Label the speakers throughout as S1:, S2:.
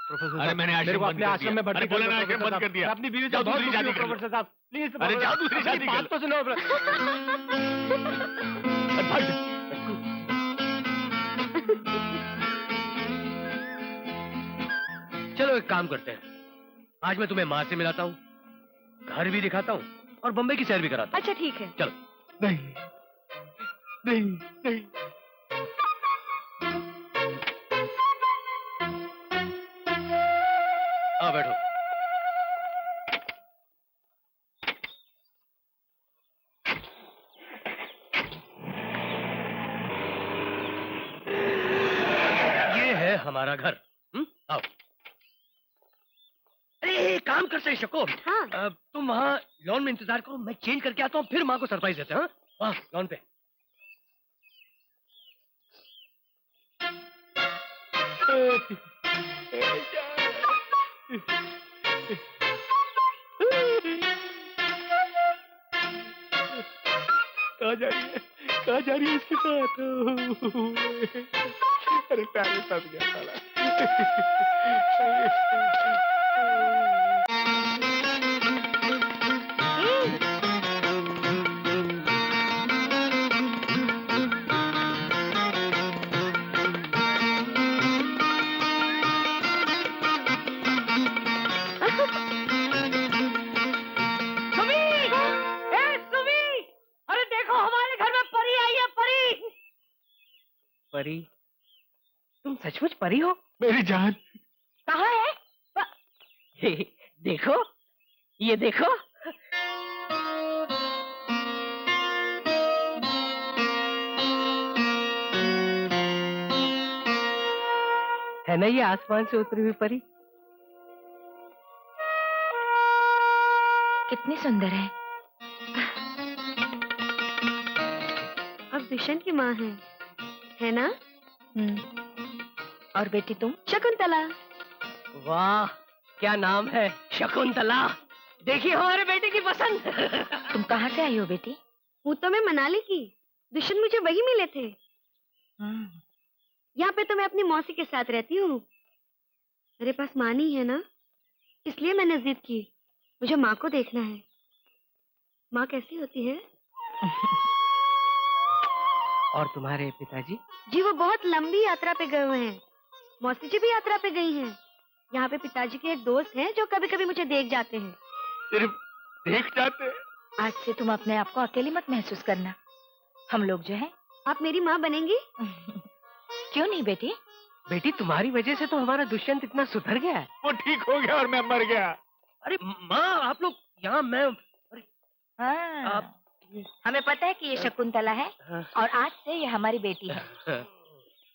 S1: Professor
S2: अरे मैंने
S1: मेरे को अपने आश्रम में भर्ती
S2: बोला ना, आश्रम बंद कर दिया।
S1: अपनी बीवी से
S2: जाओ
S1: बहुत
S2: दूसरी शादी कर लो।
S1: प्रोफेसर साहब प्लीज।
S2: अरे जाओ दूसरी शादी कर लो।
S1: बात तो सुनो। चलो एक काम करते हैं, आज मैं तुम्हें माँ से मिलाता हूँ, घर भी दिखाता हूँ और बम्बई की सैर भी कराता हूँ।
S3: अच्छा ठीक है।
S1: चलो। नहीं नहीं नहीं। आओ बैठो। ये है हमारा घर। आओ। अरे एक काम करते हैं शको।
S3: हाँ।
S1: तुम वहाँ लॉन में इंतजार करो, मैं चेंज करके आता हूँ, फिर माँ को सरप्राइज देते हैं। हाँ लॉन पे। कहाँ जा रही है? कहाँ जा रही है इसके साथ? अरे प्यारे फंस गया साला। परी, तुम सचमुच परी हो? मेरी जान।
S3: कहाँ है?
S1: देखो, ये देखो। है ना ये आसमान से उतरी हुई परी?
S3: कितनी सुंदर है। अब दुष्यंत की माँ है ना? और बेटी तुम? शकुंतला।
S1: वाह क्या नाम है, शकुंतला। देखिए हमारे बेटे की पसंद।
S3: तुम कहाँ से आई हो बेटी? वो तो मैं मनाली की, दुष्यंत मुझे वही मिले थे। यहाँ पे तो मैं अपनी मौसी के साथ रहती हूँ। मेरे पास माँ नहीं है ना, इसलिए मैंने जिद की, मुझे माँ को देखना है। माँ कैसी होती है?
S1: और तुम्हारे पिताजी?
S3: जी वो बहुत लंबी यात्रा पे गए हुए हैं। मौसी जी भी यात्रा पे गई हैं। यहाँ पे पिताजी के एक दोस्त हैं जो कभी कभी मुझे देख जाते हैं।
S1: सिर्फ देख जाते हैं?
S3: आज से तुम अपने आप को अकेली मत महसूस करना, हम लोग जो हैं। आप मेरी माँ बनेंगी? क्यों नहीं बेटी?
S1: बेटी तुम्हारी वजह से तो हमारा दुष्यंत इतना सुधर गया है। वो ठीक हो गया और मैं मर गया। अरे माँ आप लोग यहाँ, मैं
S3: हाँ। हमें पता है कि ये शकुंतला है और आज से ये हमारी बेटी है।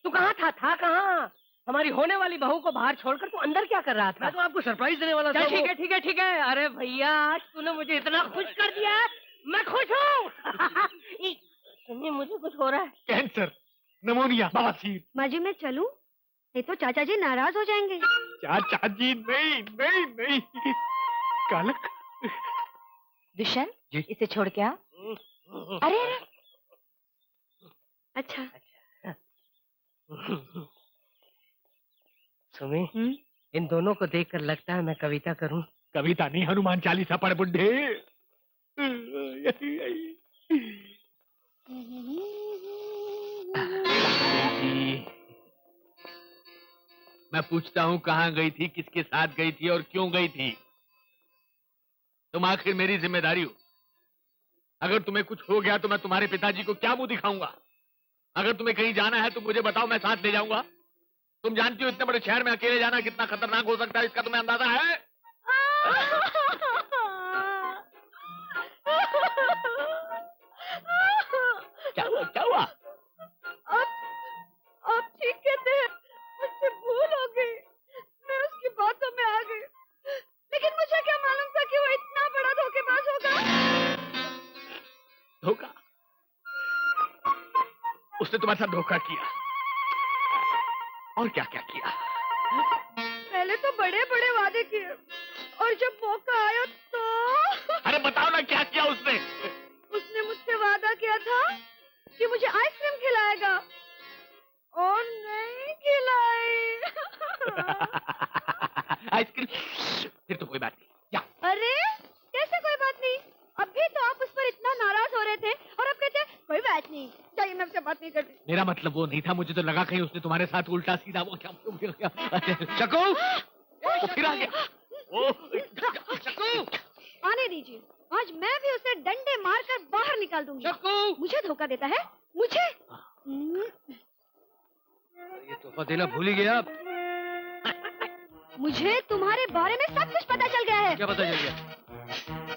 S1: तू कहाँ था कहाँ? हमारी होने वाली बहू को बाहर छोड़कर तू अंदर क्या कर रहा था? मैं तो आपको सरप्राइज देने वाला था। ठीक है। अरे भैया आज तूने मुझे इतना खुश कर दिया है, मैं खुश हूँ। सुनिए मुझे कुछ हो रहा है। कैंसर, निमोनिया, बवासीर।
S3: माँ जी मैं चलूं? नहीं तो चाचा जी नाराज हो जाएंगे।
S1: चाचा जी नहीं। कालक।
S3: दुष्यंत इसे छोड़ के आओ। अरे अच्छा।
S1: सुमी, इन दोनों को देखकर लगता है मैं कविता करूं। कविता नहीं, हनुमान चालीसा पढ़ बुड्ढे।
S2: मैं पूछता हूँ कहाँ गई थी, किसके साथ गई थी और क्यों गई थी? तुम आखिर मेरी जिम्मेदारी हो। अगर तुम्हें कुछ हो गया तो मैं तुम्हारे पिताजी को क्या मुंह दिखाऊंगा? अगर तुम्हें कहीं जाना है तो मुझे बताओ, मैं साथ ले जाऊंगा। तुम जानती हो इतने बड़े शहर में अकेले जाना कितना खतरनाक हो सकता है, इसका तुम्हें अंदाजा है? क्या हुआ?
S3: आप ठीक कहते हैं, मुझसे भूल हो गई, मैं उसकी बातों में आ गई, लेकिन मुझे क्या मालूम था कि वो इतना बड़ा धोखेबाज होगा।
S2: धोखा? उसने तुम्हारे साथ धोखा किया और क्या क्या किया?
S3: पहले तो बड़े बड़े वादे किए और जब मौका आया तो
S2: अरे बताओ ना क्या किया उसने?
S3: उसने मुझसे वादा किया था कि मुझे आइसक्रीम खिलाएगा और नहीं खिलाई।
S2: आइसक्रीम। फिर तो कोई बात नहीं, जा।
S3: अरे कैसे कोई बात नहीं? अभी तो आप उस पर इतना नाराज हो रहे थे और अब कहते हैं कोई बात नहीं। जाइए, मैं आपसे बात नहीं करती।
S2: मेरा मतलब वो नहीं था, मुझे तो लगा कहीं उसने तुम्हारे साथ उल्टा सीधा वो क्या। शकू, वो फिर आ गया। शकू,
S3: आने दीजिए, आज मैं भी उसे डंडे मारकर बाहर निकाल दूंगी।
S2: शकू,
S3: मुझे धोखा देता है, मुझे।
S4: ये तोहफा देना भूल ही गया आप।
S3: मुझे तुम्हारे बारे में सब कुछ पता चल गया है।
S4: क्या पता चल गया?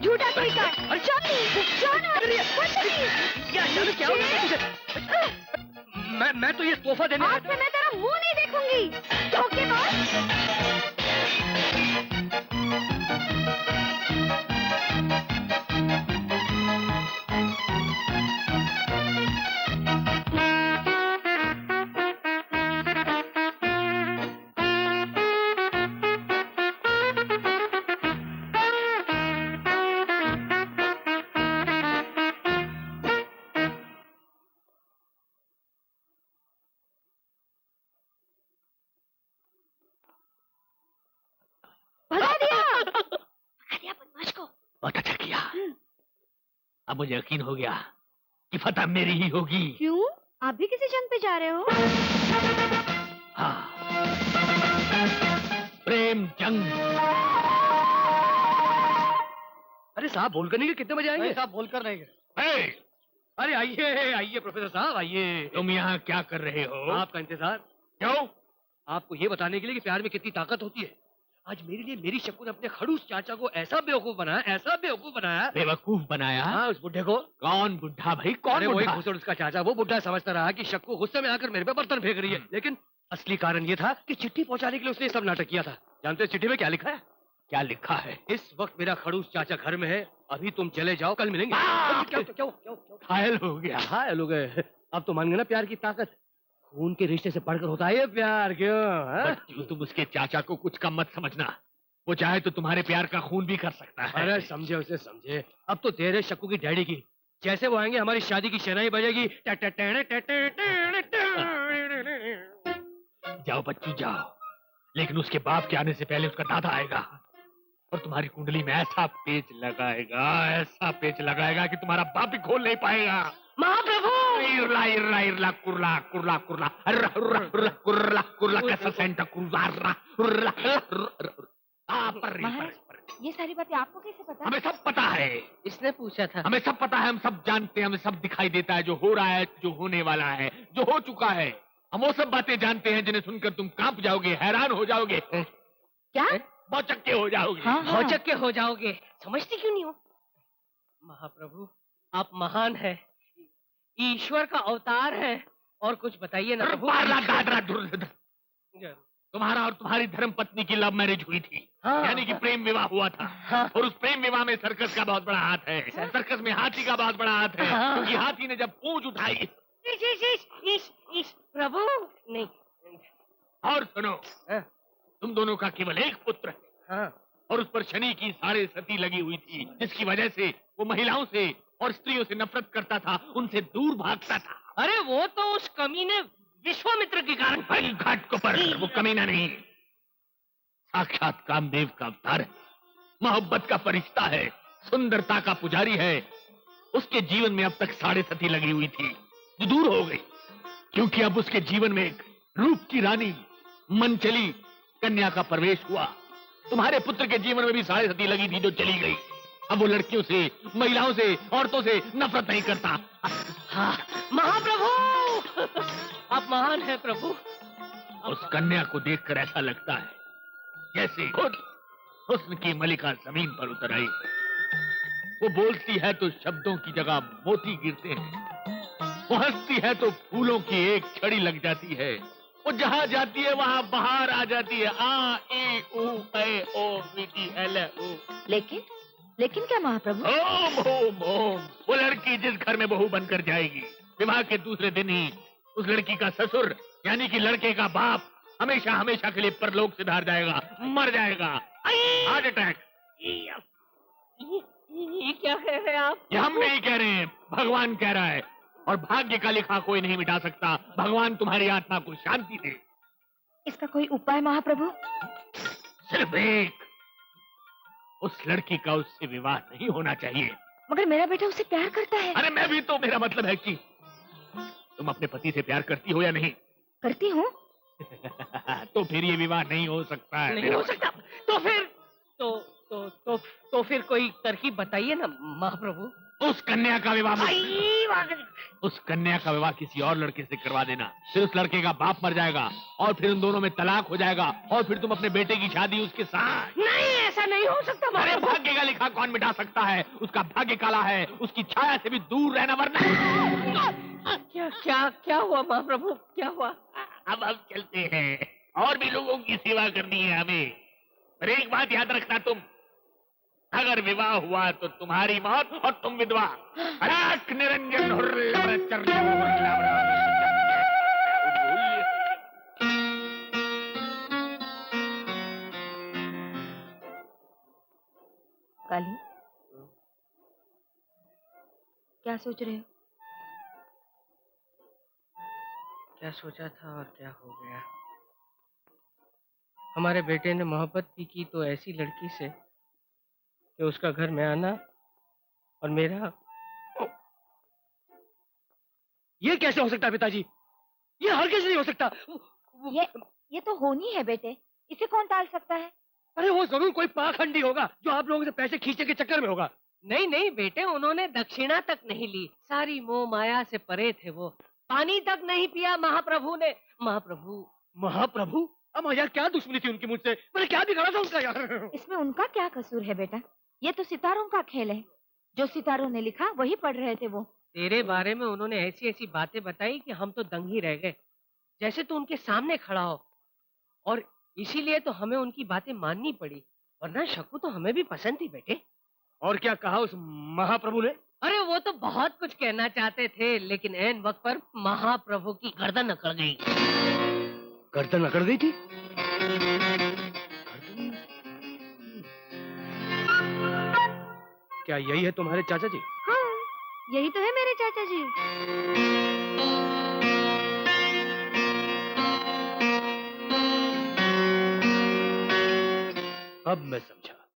S3: झूठा कोई का जानवर।
S4: क्या हो गया? मैं तो ये तोहफा देने
S3: आज से मैं तेरा मुंह नहीं देखूंगी। धोखेबाज। भगा दिया बदमाश को।
S2: बहुत अच्छा किया। अब मुझे यकीन हो गया कि फतह मेरी ही होगी।
S3: क्यों? आप भी किसी जंग पे जा रहे हो?
S2: हाँ, प्रेम जंग।
S4: अरे साहब बोलकर नहीं गए, कितने बजे आएंगे?
S1: साहब बोलकर नहीं गए।
S4: अरे आइए आइए प्रोफेसर साहब आइए।
S2: तुम यहाँ क्या कर रहे हो?
S4: आपका इंतजार।
S2: क्यों?
S4: आपको ये बताने के लिए कि प्यार में कितनी ताकत होती है। आज मेरे लिए मेरी शक्कू ने अपने खड़ूस चाचा को ऐसा बेवकूफ बनाया, ऐसा बेवकूफ बनाया।
S2: बेवकूफ बनाया?
S4: हाँ, उस बुढ़े को।
S2: कौन बुढ़ा भाई? कौन
S4: अरे वही
S2: बुढ़ा?
S4: भूसड़ उसका चाचा। वो बुढ़ा समझता रहा कि शक्कू गुस्से में आकर मेरे पे बर्तन फेंक रही है, लेकिन असली कारण ये था कि चिट्ठी पहुंचाने के लिए उसने सब नाटक किया था। जानते हैं चिट्ठी में क्या लिखा है?
S2: क्या लिखा है?
S4: इस वक्त मेरा खड़ूस चाचा घर में है, अभी तुम चले जाओ, कल मिलेंगे। क्या
S2: घायल हो गया।
S4: हाँ लोग, अब तो मान गए ना प्यार की ताकत। खून के रिश्ते से बढ़कर होता है ये प्यार। क्यों?
S2: बच्चू, तुम उसके चाचा को कुछ कम मत समझना। वो चाहे तो तुम्हारे प्यार का खून भी कर सकता है।
S4: अरे समझे उसे, समझे। अब तो तेरे शक्कू की डैडी की, जैसे वो आएंगे हमारी शादी की शहनाई बजेगी।
S2: जाओ बच्चू जाओ, लेकिन उसके बाप के आने से पहले उसका दादा आएगा और तुम्हारी कुंडली में ऐसा पेच लगाएगा कि तुम्हारा बाप भी खोल नहीं पाएगा।
S1: महाप्रभु!
S2: इरला इरला इरला कुरला कुरला कुरला अर्रा अर्रा अर्रा कुरला कुरला कैसा सेंटा कुरला अर्रा
S3: ये सारी बातें आपको कैसे पता?
S2: हमें सब पता है।
S1: इसने पूछा था।
S2: हमें सब पता है, हम सब जानते हैं, हमें सब दिखाई देता है, जो हो रहा है, जो होने वाला है, जो हो चुका है। हम वो सब बातें जानते हैं जिन्हें सुनकर तुम कांप जाओगे, हैरान हो जाओगे।
S3: क्या?
S2: भौचक्के हो जाओगे।
S1: भौचक्के हो जाओगे। समझते क्यों नहीं हो? महाप्रभु, आप महान है, ईश्वर का अवतार है। और कुछ बताइए ना प्रभु।
S2: तुम्हारा और तुम्हारी धर्म पत्नी की लव मैरिज हुई थी।
S1: हाँ।
S2: यानी कि प्रेम विवाह हुआ था।
S1: हाँ।
S2: और उस प्रेम विवाह में सर्कस का बहुत बड़ा हाथ है। सर्कस में हाथी का बहुत बड़ा हाथ है।
S1: हाँ।
S2: क्योंकि हाथी ने जब पूंछ उठाई।
S1: इश प्रभु नहीं।
S2: और सुनो,
S1: हाँ।
S2: तुम दोनों का केवल एक पुत्र है।
S1: हाँ।
S2: और उस पर शनि की साढ़े सती लगी हुई थी, जिसकी वजह से वो महिलाओं से और स्त्रियों से नफरत करता था, उनसे दूर भागता था।
S1: अरे वो तो उस कमीने विश्वामित्र के कारण।
S2: भाई घाट को पर वो कमीना नहीं, साक्षात कामदेव का अवतार है, मोहब्बत का फरिश्ता है, सुंदरता का पुजारी है। उसके जीवन में अब तक साढ़े सती लगी हुई थी, जो दूर हो गई, क्योंकि अब उसके जीवन में एक रूप की रानी मनचली कन्या का प्रवेश हुआ। तुम्हारे पुत्र के जीवन में भी साढ़े सती लगी थी, जो चली गई। अब वो लड़कियों से, महिलाओं से, औरतों से नफरत नहीं करता।
S1: हाँ, महाप्रभु आप महान हैं प्रभु।
S2: उस कन्या को देखकर ऐसा लगता है जैसे खुद हुस्न की मलिका जमीन पर उतर आई। वो बोलती है तो शब्दों की जगह मोती गिरते हैं। वो हंसती है तो फूलों की एक छड़ी लग जाती है। वो जहाँ जाती है वहाँ बाहर आ जाती है। आ ई उ ए ओ वी टी एल ओ।
S3: लेकिन क्या महाप्रभु?
S2: ओम ओम ओम। वो लड़की जिस घर में बहू बनकर जाएगी, विवाह के दूसरे दिन ही उस लड़की का ससुर यानी कि लड़के का बाप हमेशा हमेशा के लिए परलोक से धार जाएगा, मर जाएगा, हार्ट अटैक।
S1: ये क्या कह रहे हैं आप?
S2: ये हम नहीं कह रहे हैं, भगवान कह रहा है। और भाग्य का लिखा कोई नहीं मिटा सकता। भगवान तुम्हारी आत्मा को शांति दे।
S3: इसका कोई उपाय महाप्रभु?
S2: सिर्फ देख, उस लड़की का उससे विवाह नहीं होना चाहिए।
S3: मगर मेरा बेटा उससे प्यार करता है।
S2: अरे मैं भी तो, मेरा मतलब है कि तुम अपने पति से प्यार करती हो या नहीं?
S3: करती हूँ।
S2: तो फिर ये विवाह नहीं हो सकता है।
S1: नहीं हो सकता। तो फिर तो फिर कोई तरकीब बताइए ना महाप्रभु।
S2: उस कन्या का विवाह
S1: आई,
S2: उस कन्या का विवाह किसी और लड़के से करवा देना। फिर उस लड़के का बाप मर जाएगा और फिर उन दोनों में तलाक हो जाएगा और फिर तुम अपने बेटे की शादी उसके साथ।
S1: नहीं, ऐसा नहीं हो सकता
S2: अरे
S1: महाप्रभु।
S2: भाग्य का लिखा कौन मिटा सकता है? उसका भाग्य काला है, उसकी छाया से भी दूर रहना वरना।
S1: क्या क्या क्या हुआ महाप्रभु, क्या हुआ?
S2: अब हम चलते हैं, और भी लोगों की सेवा करनी है हमें। पर एक बात याद रखना तुम, अगर विवाह हुआ तो तुम्हारी मौत और तुम विधवा। अलख निरंजन
S3: काली, क्या सोच रहे हो?
S1: क्या सोचा था और क्या हो गया। हमारे बेटे ने मोहब्बत भी की तो ऐसी लड़की से कि उसका घर में आना और मेरा।
S4: ये कैसे हो सकता है पिताजी? ये हर कैसे नहीं हो सकता।
S3: ये तो होनी है बेटे, इसे कौन टाल सकता है?
S4: अरे वो जरूर कोई पाखंडी होगा जो आप लोगों से पैसे खींचने के चक्कर में होगा।
S1: नहीं नहीं बेटे, उन्होंने दक्षिणा तक नहीं ली, सारी मोह माया से परे थे वो। पानी तक नहीं पिया महाप्रभु ने। महाप्रभु
S4: महाप्रभु? अब यार क्या दुश्मनी थी उनकी मुझसे? मैंने क्या बिगाड़ा था उनका यार?
S3: इसमें उनका क्या कसूर है बेटा? ये तो सितारों का खेल है। जो सितारों ने लिखा वही पढ़ रहे थे वो।
S1: तेरे बारे में उन्होंने ऐसी ऐसी बातें बताई कि हम तो दंग ही रह गए, जैसे तू उनके सामने खड़ा हो। और इसीलिए तो हमें उनकी बातें माननी पड़ी, वरना शकु तो हमें भी पसंद थी बेटे।
S4: और क्या कहा उस महाप्रभु ने?
S1: अरे वो तो बहुत कुछ कहना चाहते थे, लेकिन ऐन वक्त पर महाप्रभु की गर्दन अकड़ गई।
S4: गर्दन अकड़ गई थी? क्या यही है तुम्हारे चाचा जी?
S3: हाँ, यही तो है मेरे चाचा जी।
S4: अब मैं समझा।